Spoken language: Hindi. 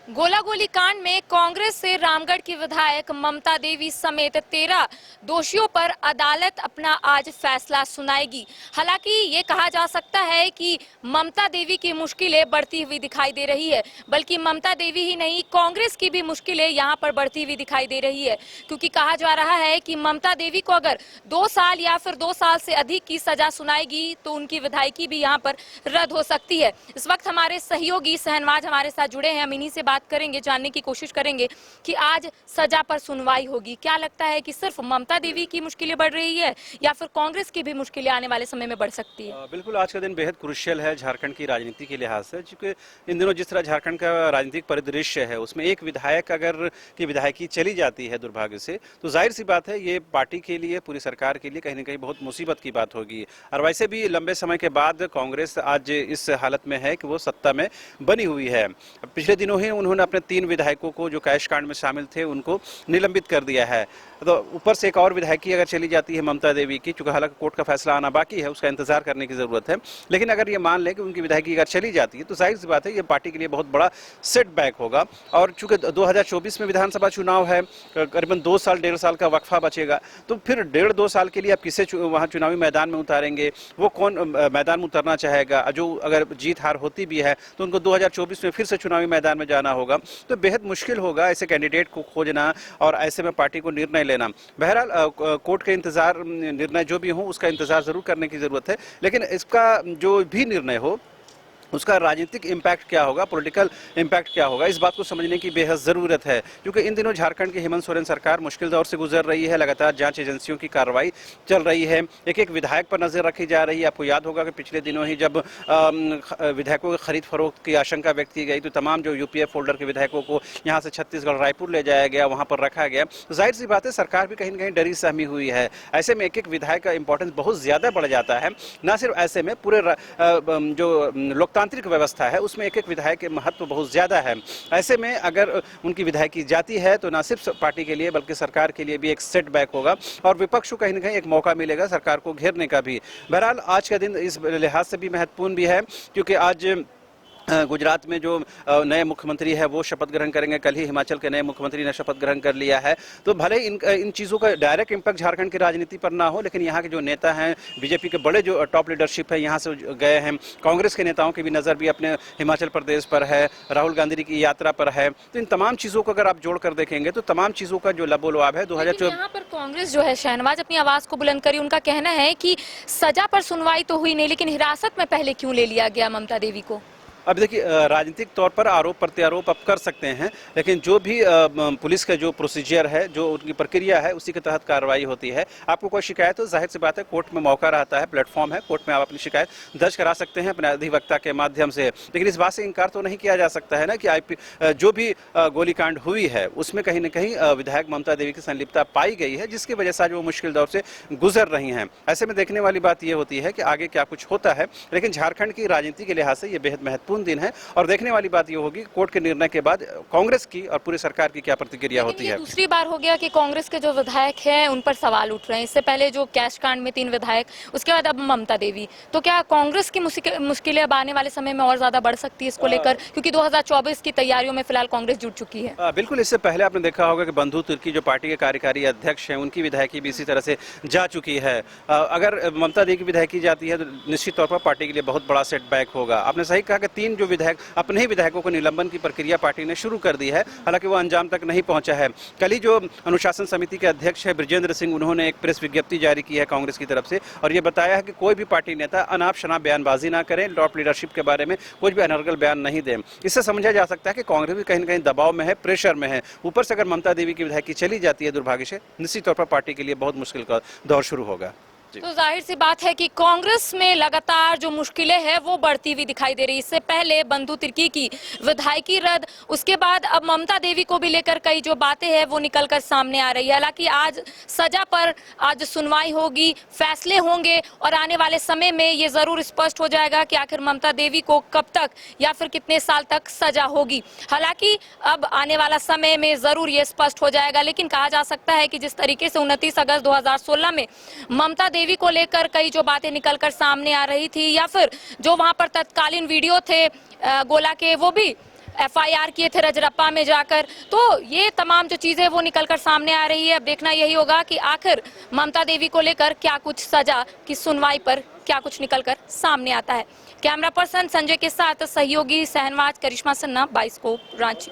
गोला-गोली कांड में कांग्रेस से रामगढ़ की विधायक ममता देवी समेत 13 दोषियों पर अदालत अपना आज फैसला सुनाएगी। हालांकि ये कहा जा सकता है कि ममता देवी की मुश्किलें बढ़ती हुई दिखाई दे रही है, बल्कि ममता देवी ही नहीं, कांग्रेस की भी मुश्किलें यहां पर बढ़ती हुई दिखाई दे रही है, क्योंकि कहा जा रहा है कि ममता देवी को अगर 2 साल या फिर 2 साल से अधिक की सजा सुनाएगी तो उनकी विधायकी भी यहां पर रद्द हो सकती है। इस वक्त हमारे सहयोगी शहनवाज हमारे साथ जुड़े हैं, हम इन्हीं से बात करेंगे, जानने की कोशिश करेंगे कि आज सजा पर सुनवाई होगी। क्या लगता है कि सिर्फ ममता देवी की मुश्किलें बढ़ रही है या फिर कांग्रेस की भी मुश्किलें आने वाले समय में बढ़ सकती है? बिल्कुल, आज का दिन बेहद क्रुशियल है झारखंड की राजनीति के लिहाज से, क्योंकि इन दिनों जिस तरह झारखंड का राजनीतिक परिदृश्य है उसमें एक विधायक अगर की विधायकी चली जाती है दुर्भाग्य से, तो जाहिर सी बात है ये पार्टी के लिए, पूरी सरकार के लिए कहीं ना कहीं बहुत मुसीबत की बात होगी। और वैसे भी लंबे समय के बाद कांग्रेस आज इस हालत में है कि वो सत्ता में बनी हुई है। पिछले दिनों ही उन्होंने अपने 3 विधायकों को जो कैश कांड में शामिल थे उनको निलंबित कर दिया है। तो ऊपर से एक और विधायकी अगर चली जाती है ममता देवी की, चूंकि हालांकि कोर्ट का फैसला आना बाकी है, उसका इंतजार करने की जरूरत है, लेकिन अगर ये मान लें कि उनकी विधायकी अगर चली जाती है तो जाहिर सी बात है ये पार्टी के लिए बहुत बड़ा सेटबैक होगा। और चूंकि 2024 में विधानसभा चुनाव है, करीबन 2 साल 1.5 साल का वक्फा बचेगा, तो फिर 1.5-2 साल के लिए आप किसे वहाँ चुनावी मैदान में उतारेंगे? वो कौन मैदान में उतरना चाहेगा? जो अगर जीत हार होती भी है तो उनको 2024 में फिर से चुनावी मैदान में जाना होगा, तो बेहद मुश्किल होगा ऐसे कैंडिडेट को खोजना और ऐसे में पार्टी को निर्णय लेना। बहरहाल कोर्ट के इंतजार, निर्णय जो भी हो उसका इंतजार जरूर करने की जरूरत है, लेकिन इसका जो भी निर्णय हो उसका राजनीतिक इम्पैक्ट क्या होगा, पॉलिटिकल इम्पैक्ट क्या होगा, इस बात को समझने की बेहद ज़रूरत है। क्योंकि इन दिनों झारखंड की हेमंत सोरेन सरकार मुश्किल दौर से गुजर रही है, लगातार जांच एजेंसियों की कार्रवाई चल रही है, एक एक विधायक पर नजर रखी जा रही है। आपको याद होगा कि पिछले दिनों ही जब विधायकों की खरीद फरोख्त की आशंका व्यक्त की गई तो तमाम जो यूपीएफ होल्डर के विधायकों को यहाँ से छत्तीसगढ़ रायपुर ले जाया गया, वहाँ पर रखा गया। तो जाहिर सी बात है सरकार भी कहीं ना कहीं डरी सहमी हुई है। ऐसे में एक एक विधायक का इंपॉर्टेंस बहुत ज़्यादा बढ़ जाता है। न सिर्फ ऐसे में पूरे जो लोकतांत्रिक व्यवस्था है उसमें एक एक विधायक के महत्व बहुत ज़्यादा है। ऐसे में अगर उनकी विधायकी जाती है तो न सिर्फ पार्टी के लिए बल्कि सरकार के लिए भी एक सेटबैक होगा और विपक्ष को कहीं ना कहीं एक मौका मिलेगा सरकार को घेरने का भी। बहरहाल आज का दिन इस लिहाज से भी महत्वपूर्ण भी है क्योंकि आज गुजरात में जो नए मुख्यमंत्री है वो शपथ ग्रहण करेंगे। कल ही हिमाचल के नए मुख्यमंत्री ने शपथ ग्रहण कर लिया है। तो भले इन चीज़ों का डायरेक्ट इम्पैक्ट झारखंड की राजनीति पर ना हो, लेकिन यहाँ के जो नेता हैं, बीजेपी के बड़े जो टॉप लीडरशिप है यहाँ से गए हैं, कांग्रेस के नेताओं की भी नज़र भी अपने हिमाचल प्रदेश पर है, राहुल गांधी की यात्रा पर है। तो इन तमाम चीज़ों को अगर आप जोड़ कर देखेंगे तो तमाम चीज़ों का जो लबोलवाब है 2024। यहाँ पर कांग्रेस जो है, शहनवाज अपनी आवाज को बुलंद करी, उनका कहना है कि सजा पर सुनवाई तो हुई नहीं, लेकिन हिरासत में पहले क्यों ले लिया गया ममता देवी को? अब देखिए, राजनीतिक तौर पर आरोप प्रत्यारोप आप कर सकते हैं, लेकिन जो भी पुलिस का जो प्रोसीजर है, जो उनकी प्रक्रिया है, उसी के तहत कार्रवाई होती है। आपको कोई शिकायत हो, जाहिर सी बात है कोर्ट में मौका रहता है, प्लेटफॉर्म है, कोर्ट में आप अपनी शिकायत दर्ज करा सकते हैं अपने अधिवक्ता के माध्यम से। लेकिन इस बात से इनकार तो नहीं किया जा सकता है ना कि जो भी गोलीकांड हुई है उसमें कहीं ना कहीं विधायक ममता देवी की संलिप्तता पाई गई है, जिसकी वजह से आज वो मुश्किल दौर से गुजर रही हैं। ऐसे में देखने वाली बात यह होती है कि आगे क्या कुछ होता है, लेकिन झारखंड की राजनीति के लिहाज से ये बेहद महत्वपूर्ण दिन है और देखने वाली बात यह होगी कोर्ट के निर्णय के बाद कांग्रेस की और पूरी सरकार की क्या प्रतिक्रिया होती है। दूसरी बार हो गया कि कांग्रेस के जो विधायक हैं उन पर सवाल उठ रहे हैं। इससे पहले जो कैश कांड में 3 विधायक, उसके बाद अब ममता देवी। तो क्या कांग्रेस की मुश्किलें अब आने वाले समय में और ज्यादा बढ़ सकती है इसको लेकर, क्योंकि 2024 की तैयारियों में फिलहाल कांग्रेस जुट चुकी है? बिल्कुल, इससे पहले आपने देखा होगा कि बंधु तिर्की जो पार्टी के कार्यकारी अध्यक्ष हैं उनकी विधायकी भी इसी तरह से जा चुकी है। अगर ममता देवी की विधायकी जाती है तो निश्चित तौर पर पार्टी के लिए बहुत बड़ा सेटबैक होगा। आपने सही कहा कि 3 जो विधायक, अपने ही विधायकों को निलंबन की प्रक्रिया पार्टी ने शुरू कर दी है, हालांकि वो अंजाम तक नहीं पहुंचा है। कल ही जो अनुशासन समिति के अध्यक्ष है बृजेंद्र सिंह, उन्होंने एक प्रेस विज्ञप्ति जारी की है कांग्रेस की तरफ से और ये बताया है कि कोई भी पार्टी नेता अनाप शनाप बयानबाजी ना करें, टॉप लीडरशिप के बारे में कुछ भी अनर्गल बयान नहीं दें। इससे समझा जा सकता है कि कांग्रेस भी कहीं ना कहीं दबाव में है, प्रेशर में है। ऊपर से अगर ममता देवी की विधायकी चली जाती है दुर्भाग्य से, निश्चित तौर पर पार्टी के लिए बहुत मुश्किल का दौर शुरू होगा। तो जाहिर सी बात है कि कांग्रेस में लगातार जो मुश्किलें हैं वो बढ़ती हुई दिखाई दे रही है। इससे पहले बंधु तिर्की की विधायकी रद्द, उसके बाद अब ममता देवी को भी लेकर कई जो बातें हैं वो निकलकर सामने आ रही है। हालांकि आज सजा पर आज सुनवाई होगी, फैसले होंगे और आने वाले समय में ये जरूर स्पष्ट हो जाएगा कि आखिर ममता देवी को कब तक या फिर कितने साल तक सजा होगी। हालांकि अब आने वाला समय में जरूर ये स्पष्ट हो जाएगा, लेकिन कहा जा सकता है कि जिस तरीके से 29 अगस्त 2016 में ममता देवी को लेकर कई जो बातें निकलकर सामने आ रही थी या फिर जो वहां पर तत्कालीन वीडियो थे गोला के, वो भी एफआईआर किए थे रजरप्पा में जाकर। तो ये तमाम जो चीजें वो निकलकर सामने आ रही है। अब देखना यही होगा कि आखिर ममता देवी को लेकर क्या कुछ सजा की सुनवाई पर क्या कुछ निकलकर सामने आता है। कैमरा पर्सन संजय के साथ सहयोगी सहनवाज करिश्मा सन्ना, बाइस्कोप, रांची।